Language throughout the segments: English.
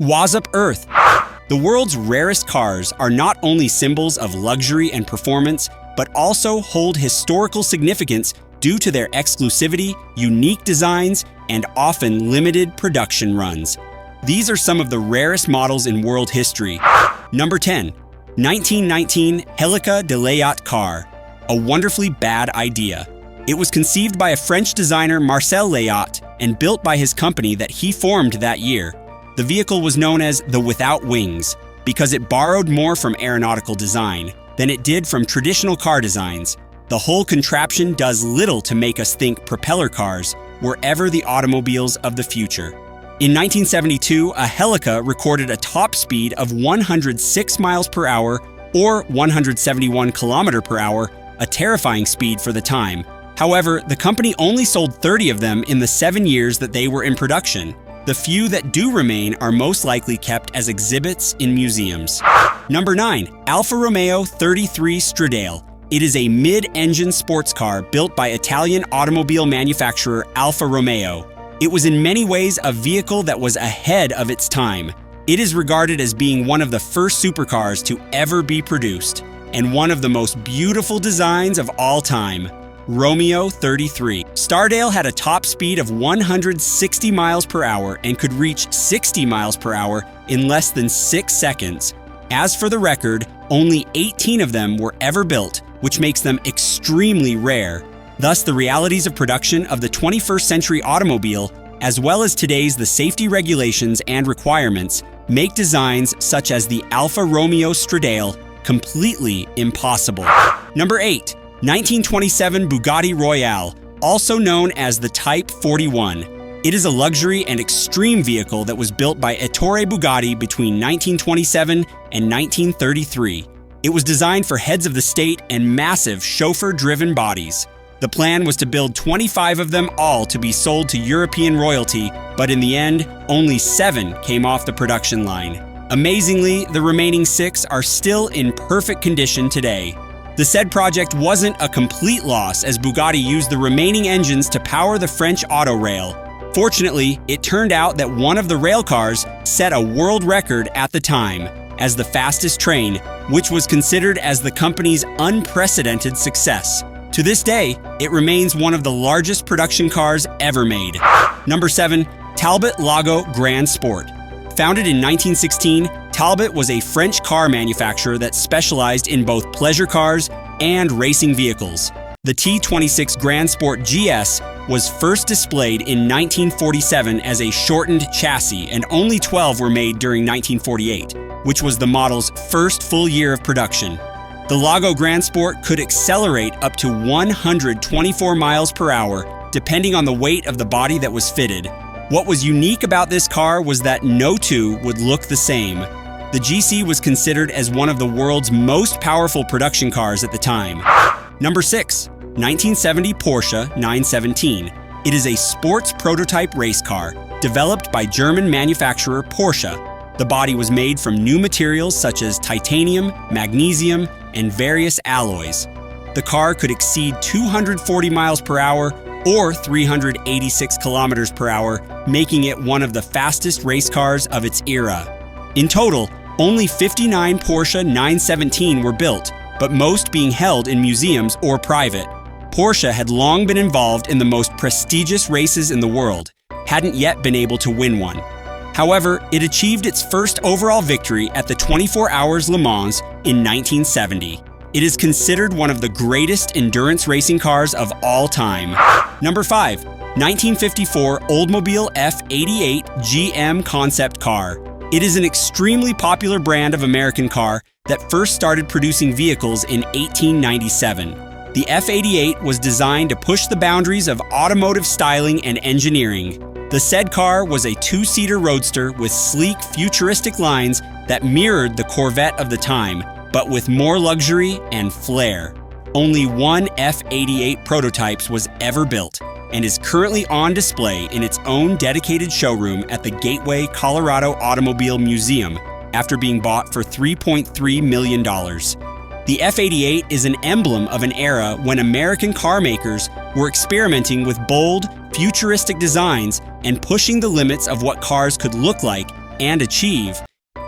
Waz up Earth! The world's rarest cars are not only symbols of luxury and performance, but also hold historical significance due to their exclusivity, unique designs, and often limited production runs. These are some of the rarest models in world history. Number 10. 1919 Helica de Layat car. A wonderfully bad idea. It was conceived by a French designer Marcel Layat and built by his company that he formed that year. The vehicle was known as the Without Wings because it borrowed more from aeronautical design than it did from traditional car designs. The whole contraption does little to make us think propeller cars were ever the automobiles of the future. In 1972, a Helica recorded a top speed of 106 miles per hour or 171 kilometers per hour, a terrifying speed for the time. However, the company only sold 30 of them in the 7 years that they were in production. The few that do remain are most likely kept as exhibits in museums. Number 9. Alfa Romeo 33 Stradale. It is a mid-engine sports car built by Italian automobile manufacturer Alfa Romeo. It was in many ways a vehicle that was ahead of its time. It is regarded as being one of the first supercars to ever be produced, and one of the most beautiful designs of all time. Romeo 33. Stradale had a top speed of 160 miles per hour and could reach 60 miles per hour in less than 6 seconds. As for the record, only 18 of them were ever built, which makes them extremely rare. Thus, the realities of production of the 21st century automobile, as well as today's the safety regulations and requirements, make designs such as the Alfa Romeo Stradale completely impossible. Number 8. 1927 Bugatti Royale, also known as the Type 41. It is a luxury and extreme vehicle that was built by Ettore Bugatti between 1927 and 1933. It was designed for heads of the state and massive chauffeur-driven bodies. The plan was to build 25 of them all to be sold to European royalty, but in the end, only 7 came off the production line. Amazingly, the remaining 6 are still in perfect condition today. The said project wasn't a complete loss as Bugatti used the remaining engines to power the French auto rail. Fortunately, it turned out that one of the rail cars set a world record at the time as the fastest train, which was considered as the company's unprecedented success. To this day, it remains one of the largest production cars ever made. Number 7. Talbot Lago Grand Sport. Founded in 1916, Talbot was a French car manufacturer that specialized in both pleasure cars and racing vehicles. The T26 Grand Sport GS was first displayed in 1947 as a shortened chassis, and only 12 were made during 1948, which was the model's first full year of production. The Lago Grand Sport could accelerate up to 124 miles per hour, depending on the weight of the body that was fitted. What was unique about this car was that no two would look the same. The GC was considered as one of the world's most powerful production cars at the time. Number 6. 1970 Porsche 917. It is a sports prototype race car, developed by German manufacturer Porsche. The body was made from new materials such as titanium, magnesium, and various alloys. The car could exceed 240 miles per hour or 386 kilometers per hour, making it one of the fastest race cars of its era. In total, only 59 Porsche 917 were built, but most being held in museums or private. Porsche had long been involved in the most prestigious races in the world, hadn't yet been able to win one. However, it achieved its first overall victory at the 24 Hours Le Mans in 1970. It is considered one of the greatest endurance racing cars of all time. Number 5. 1954 Oldmobile F88 GM concept car. It is an extremely popular brand of American car that first started producing vehicles in 1897. The F88 was designed to push the boundaries of automotive styling and engineering. The said car was a 2-seater roadster with sleek, futuristic lines that mirrored the Corvette of the time, but with more luxury and flair. Only one F88 prototype was ever built and is currently on display in its own dedicated showroom at the Gateway, Colorado Automobile Museum after being bought for $3.3 million. The F88 is an emblem of an era when American car makers were experimenting with bold, futuristic designs and pushing the limits of what cars could look like and achieve,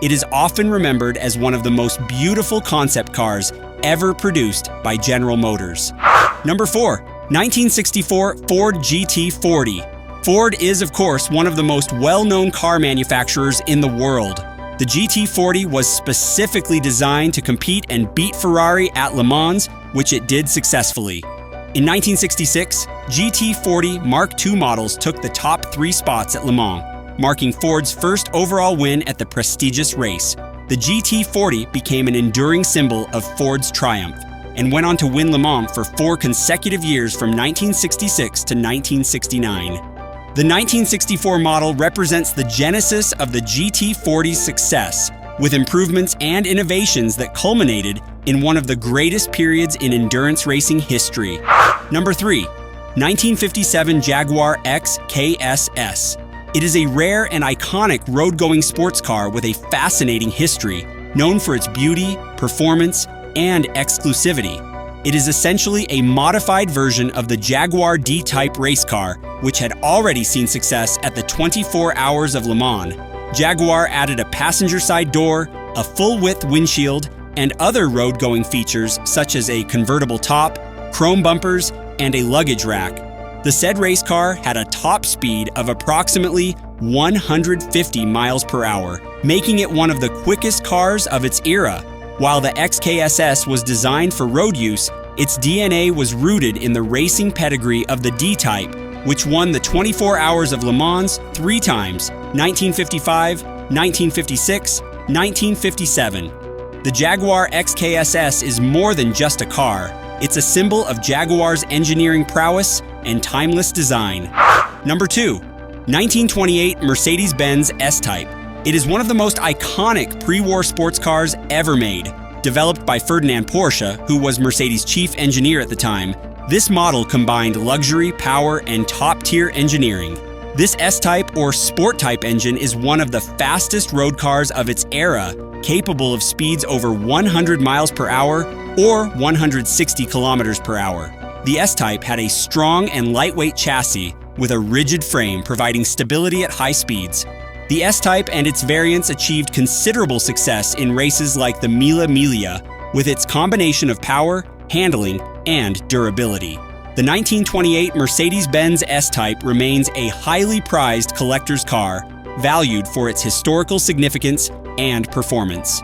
it is often remembered as one of the most beautiful concept cars ever produced by General Motors. Number 4. 1964 Ford GT40. Ford is, of course, one of the most well-known car manufacturers in the world. The GT40 was specifically designed to compete and beat Ferrari at Le Mans, which it did successfully. In 1966, GT40 Mark II models took the top 3 spots at Le Mans, marking Ford's first overall win at the prestigious race. The GT40 became an enduring symbol of Ford's triumph and went on to win Le Mans for 4 consecutive years from 1966 to 1969. The 1964 model represents the genesis of the GT40's success, with improvements and innovations that culminated in one of the greatest periods in endurance racing history. Number 3. 1957 Jaguar XKSS. It is a rare and iconic road-going sports car with a fascinating history, known for its beauty, performance, and exclusivity. It is essentially a modified version of the Jaguar D-Type race car, which had already seen success at the 24 Hours of Le Mans. Jaguar added a passenger side door, a full-width windshield, and other road-going features such as a convertible top, chrome bumpers, and a luggage rack. The said race car had a top speed of approximately 150 miles per hour, making it one of the quickest cars of its era. While the XKSS was designed for road use, its DNA was rooted in the racing pedigree of the D-Type, which won the 24 Hours of Le Mans 3 times, 1955, 1956, 1957. The Jaguar XKSS is more than just a car. It's a symbol of Jaguar's engineering prowess and timeless design. Number 2. 1928 Mercedes-Benz S-Type. It is one of the most iconic pre-war sports cars ever made. Developed by Ferdinand Porsche, who was Mercedes' chief engineer at the time, this model combined luxury, power, and top-tier engineering. This S-Type or Sport-Type engine is one of the fastest road cars of its era, capable of speeds over 100 miles per hour or 160 kilometers per hour. The S-Type had a strong and lightweight chassis with a rigid frame providing stability at high speeds. The S-Type and its variants achieved considerable success in races like the Mille Miglia, with its combination of power, handling, and durability. The 1928 Mercedes-Benz S-Type remains a highly prized collector's car, valued for its historical significance and performance.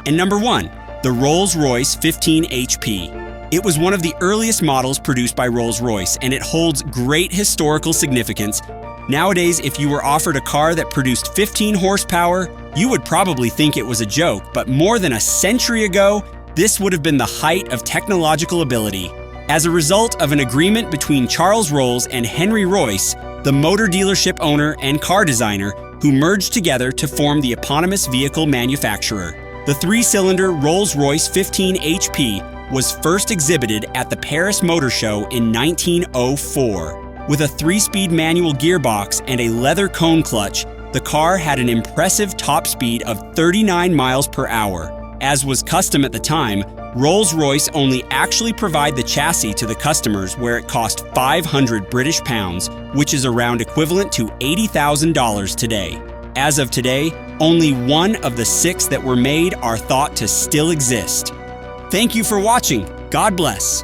And number 1, the Rolls-Royce 15 HP. It was one of the earliest models produced by Rolls-Royce, and it holds great historical significance. Nowadays, if you were offered a car that produced 15 horsepower, you would probably think it was a joke, but more than a century ago, this would have been the height of technological ability. As a result of an agreement between Charles Rolls and Henry Royce, the motor dealership owner and car designer, who merged together to form the eponymous vehicle manufacturer. The 3-cylinder Rolls-Royce 15 HP was first exhibited at the Paris Motor Show in 1904. With a 3-speed manual gearbox and a leather cone clutch, the car had an impressive top speed of 39 miles per hour. As was custom at the time, Rolls-Royce only actually provide the chassis to the customers, where it cost 500 British pounds, which is around equivalent to $80,000 today. As of today, only one of the 6 that were made are thought to still exist. Thank you for watching. God bless.